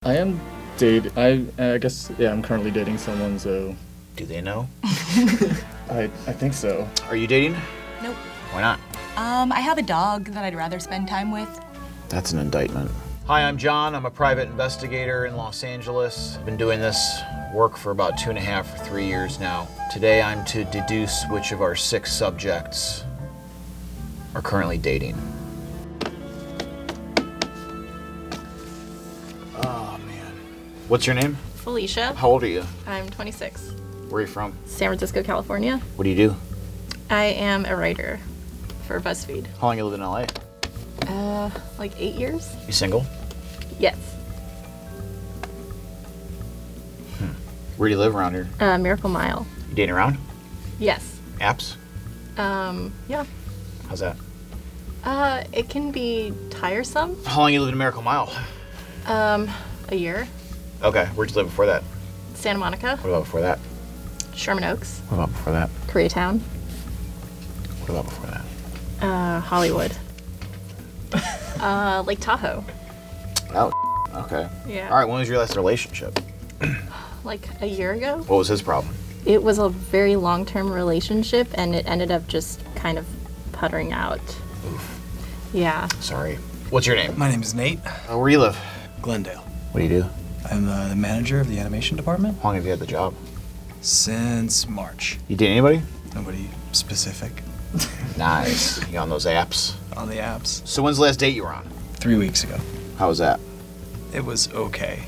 I am I guess, yeah, I'm currently dating someone, so... Do they know? I think so. Are you dating? Nope. Why not? I have a dog that I'd rather spend time with. That's an indictment. Hi, I'm John. I'm a private investigator in Los Angeles. I've been doing this work for about 2.5 or 3 years now. Today I'm to deduce which of our 6 subjects are currently dating. Oh, man. What's your name? Felicia. How old are you? I'm 26. Where are you from? San Francisco, California. What do you do? I am a writer for BuzzFeed. How long you live in LA? Like 8 years? You single? Yes. Where do you live around here? Miracle Mile. You dating around? Yes. Apps? Yeah. How's that? It can be tiresome. How long you lived in Miracle Mile? A year. Okay, where'd you live before that? Santa Monica. What about before that? Sherman Oaks. What about before that? Koreatown. What about before that? Hollywood. Lake Tahoe. Oh, okay. Yeah. All right, when was your last relationship? Like a year ago. What was his problem? It was a very long-term relationship, and it ended up just kind of puttering out. Oof. Yeah. Sorry. What's your name? My name is Nate. Where do you live? Glendale. What do you do? I'm the manager of the animation department How long have you had the job? since March. You date anybody? Nobody specific Nice. You on those apps? on the apps. So when's the last date you were on? 3 weeks ago. How was that? It was okay.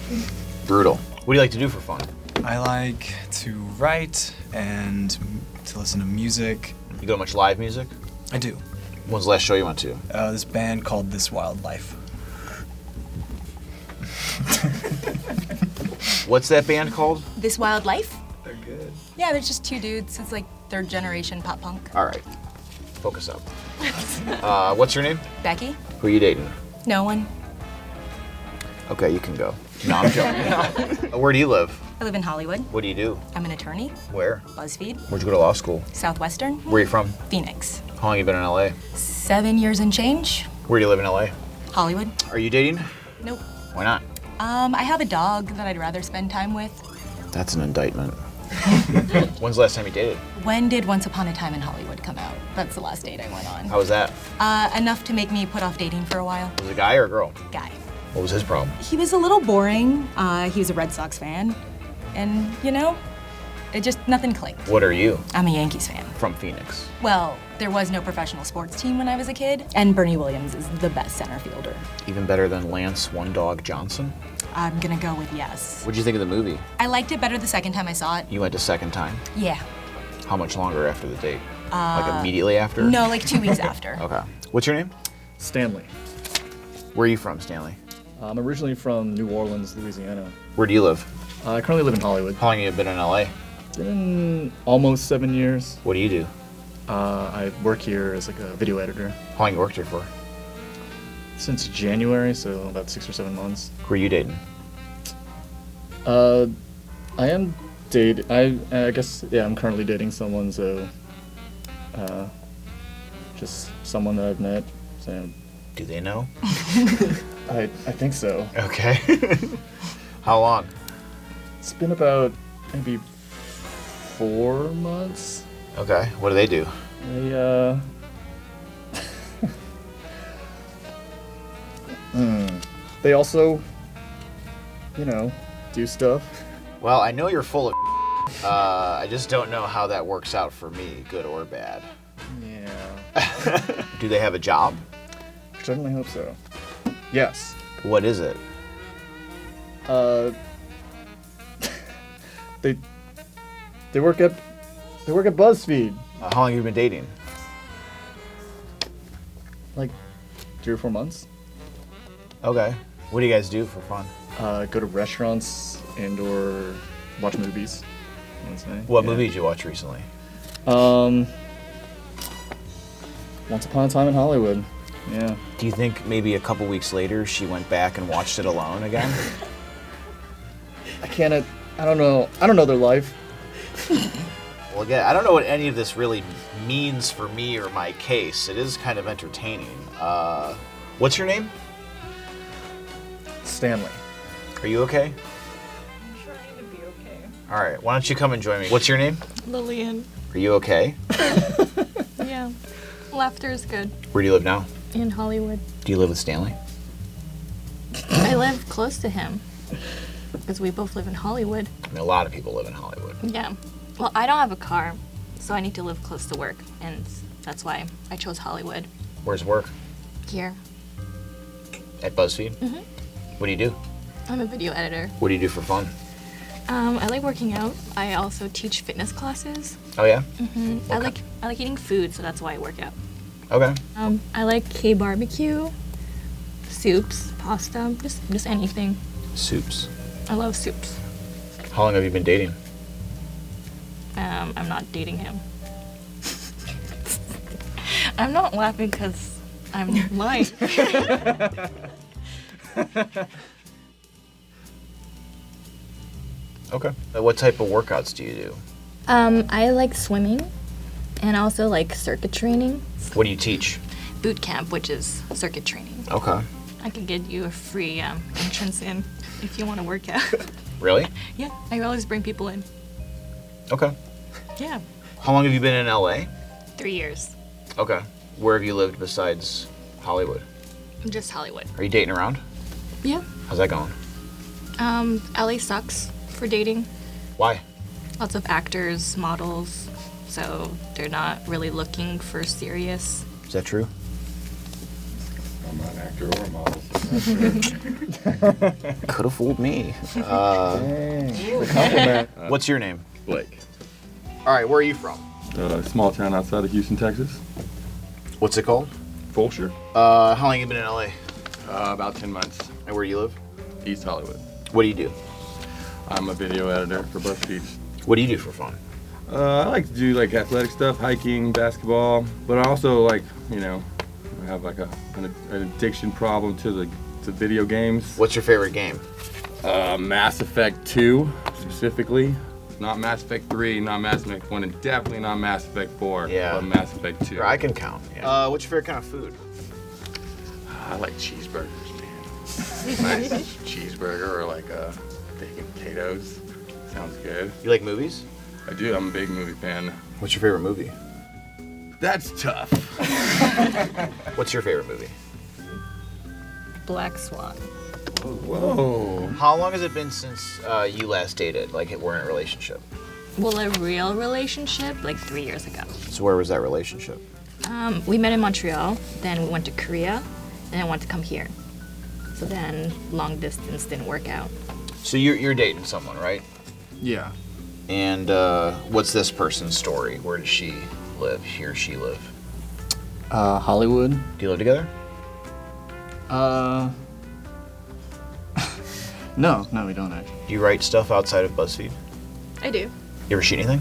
Brutal. What do you like to do for fun? I like to write and to listen to music. You go to much live music? I do. When's the last show you went to? This band called This Wildlife. What's that band called? This Wild Life? They're good. Yeah, they're just 2 dudes. It's like 3rd generation pop punk. All right. Focus up. What's your name? Becky? Who are you dating? No one. Okay, you can go. No, I'm joking. Where do you live? I live in Hollywood. What do you do? I'm an attorney. Where? BuzzFeed. Where'd you go to law school? Southwestern. Where are you from? Phoenix. How long have you been in LA? 7 years and change. Where do you live in LA? Hollywood. Are you dating? Nope. Why not? I have a dog that I'd rather spend time with. That's an indictment. When's the last time you dated? When did Once Upon a Time in Hollywood come out? That's the last date I went on. How was that? Enough to make me put off dating for a while. Was it a guy or a girl? Guy. What was his problem? He was a little boring. He was a Red Sox fan. And, you know, it just, nothing clicked. What are you? I'm a Yankees fan. From Phoenix. Well, there was no professional sports team when I was a kid, and Bernie Williams is the best center fielder. Even better than Lance One Dog Johnson? I'm gonna go with yes. What'd you think of the movie? I liked it better the second time I saw it. You went a second time? Yeah. How much longer after the date? Like immediately after? No, like 2 weeks after. Okay. What's your name? Stanley. Where are you from, Stanley? I'm originally from New Orleans, Louisiana. Where do you live? I currently live in Hollywood. How long have you been in LA? Been almost 7 years. What do you do? I work here as like a video editor How long you worked here for? since January, so about 6 or 7 months. Who are you dating? I am I guess, yeah, I'm currently dating someone, so just someone that I've met. So Do they know? I think so. Okay. How long? It's been about maybe 4 months. Okay. What do they do? They also, you know, do stuff. Well, I know you're full of I just don't know how that works out for me, good or bad. Yeah. Do they have a job? I certainly hope so. Yes. What is it? They work at BuzzFeed. How long have you been dating? Like 3 or 4 months. Okay. What do you guys do for fun? Go to restaurants and or watch movies. Let's say. What Yeah. movie did you watch recently? Once Upon a Time in Hollywood. Yeah. Do you think maybe a couple weeks later she went back and watched it alone again? I don't know. I don't know their life. Well, again, I don't know what any of this really means for me or my case. It is kind of entertaining. What's your name? Stanley. Are you okay? I'm trying to be okay. All right, why don't you come and join me? What's your name? Lillian. Are you okay? Yeah. Laughter is good. Where do you live now? In Hollywood. Do you live with Stanley? I live close to him because we both live in Hollywood. I mean, a lot of people live in Hollywood. Yeah. Well, I don't have a car, so I need to live close to work, and that's why I chose Hollywood. Where's work? Here. At BuzzFeed? Mhm. What do you do? I'm a video editor. What do you do for fun? I like working out. I also teach fitness classes. Oh, yeah? I like eating food, so that's why I work out. Okay. I like K-barbecue, soups, pasta, just anything. Soups. I love soups. How long have you been dating? I'm not dating him. I'm not laughing because I'm lying. Okay. What type of workouts do you do? I like swimming and also like circuit training. What do you teach? Boot camp, which is circuit training. Okay. I can get you a free entrance in if you want to work out. Really? Yeah, I always bring people in. Okay. Yeah. How long have you been in LA? 3 years. Okay. Where have you lived besides Hollywood? Just Hollywood. Are you dating around? Yeah. How's that going? LA sucks for dating. Why? Lots of actors, models, so they're not really looking for serious. Is that true? I'm not an actor or a model. Could have fooled me. What's your name? Blake. All right, where are you from? Small town outside of Houston, Texas. What's it called? Fulshire. How long have you been in LA? About 10 months. And where do you live? East Hollywood. What do you do? I'm a video editor for BuzzFeed. What do you do for fun? I like to do like athletic stuff, hiking, basketball, but I also like, I have like an addiction problem to video games. What's your favorite game? Mass Effect 2 specifically. Not Mass Effect 3, not Mass Effect 1, and definitely not Mass Effect 4, Yeah. but Mass Effect 2. I can count. Yeah. What's your favorite kind of food? I like cheeseburgers, man. Nice cheeseburger or like bacon potatoes. Sounds good. You like movies? I do. I'm a big movie fan. What's your favorite movie? That's tough. What's your favorite movie? Black Swan. Whoa. How long has it been since you last dated? Like, we're in a relationship. Well, a real relationship, like 3 years ago. So where was that relationship? We met in Montreal, then we went to Korea, and then wanted to come here. So then long distance didn't work out. So you're dating someone, right? Yeah. And what's this person's story? Where does she live? He or she live? Hollywood. Do you live together? No, we don't actually. Do you write stuff outside of BuzzFeed? I do. You ever shoot anything?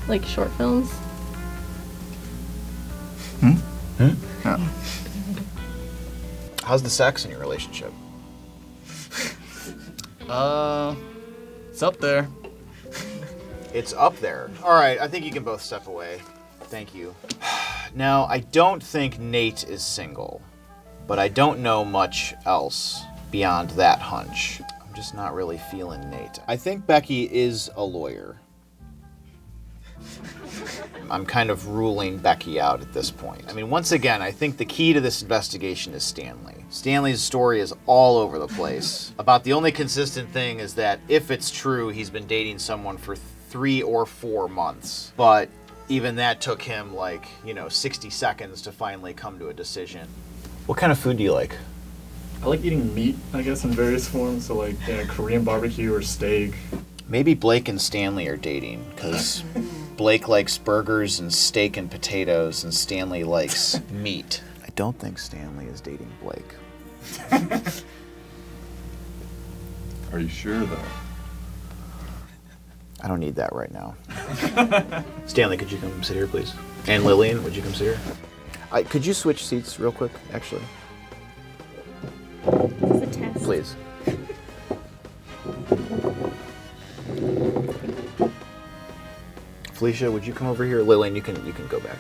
Like short films. Oh. How's the sex in your relationship? It's up there. It's up there. All right, I think you can both step away. Thank you. Now, I don't think Nate is single, but I don't know much else beyond that hunch. I'm just not really feeling Nate. I think Becky is a lawyer. I'm kind of ruling Becky out at this point. I mean, once again, I think the key to this investigation is Stanley. Stanley's story is all over the place. About the only consistent thing is that if it's true, he's been dating someone for 3 or 4 months. But even that took him 60 seconds to finally come to a decision. What kind of food do you like? I like eating meat, I guess, in various forms. So like Korean barbecue or steak. Maybe Blake and Stanley are dating, because Blake likes burgers and steak and potatoes, and Stanley likes meat. I don't think Stanley is dating Blake. Are you sure, though? I don't need that right now. Stanley, could you come sit here, please? And Lillian, would you come sit here? Could you switch seats real quick, actually? This is a test. Please. Felicia, would you come over here? Lillian, you can go back.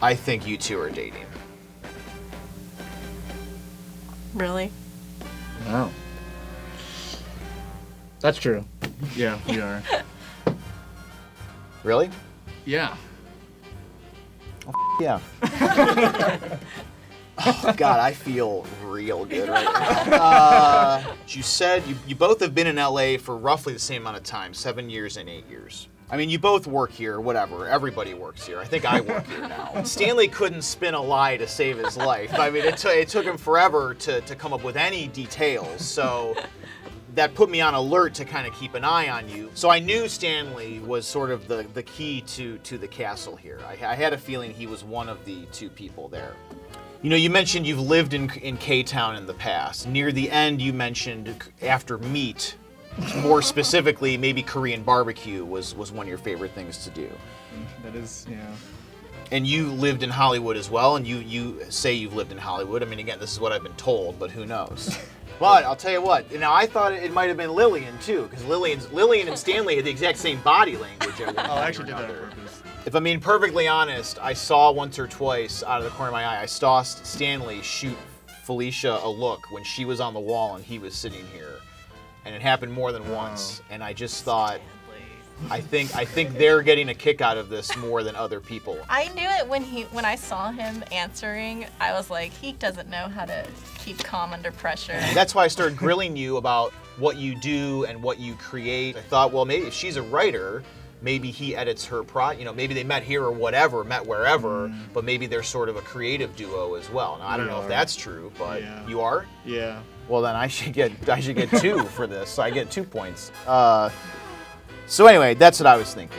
I think you two are dating. Really? Wow. That's true. Yeah, we are. Really? Yeah. Yeah. Oh, God, I feel real good right now. You said you both have been in LA for roughly the same amount of time, 7 years and 8 years. I mean, you both work here, whatever. Everybody works here. I think I work here now. Stanley couldn't spin a lie to save his life. I mean, it took him forever to come up with any details. So that put me on alert to kind of keep an eye on you. So I knew Stanley was sort of the key to the castle here. I had a feeling he was one of the two people there. You know, you mentioned you've lived in K-Town in the past. Near the end, you mentioned after meat, more specifically, maybe Korean barbecue was one of your favorite things to do. That is, yeah. And you lived in Hollywood as well, and you say you've lived in Hollywood. I mean, again, this is what I've been told, but who knows? But I'll tell you what. Now I thought it might have been Lillian too, because Lillian and Stanley had the exact same body language. Oh, I actually did that on purpose. If I'm being perfectly honest, I saw once or twice out of the corner of my eye, I saw Stanley shoot Felicia a look when she was on the wall and he was sitting here, and it happened more than once. And I just thought, I think they're getting a kick out of this more than other people. I knew it when I saw him answering. I was like, he doesn't know how to keep calm under pressure. That's why I started grilling you about what you do and what you create. I thought, well, maybe if she's a writer, maybe he edits her maybe they met here or whatever, met wherever, but maybe they're sort of a creative duo as well. Now I don't know if that's true, but Yeah. You are? Yeah. Well, then I should get 2 for this. So I get 2 points. So anyway, that's what I was thinking.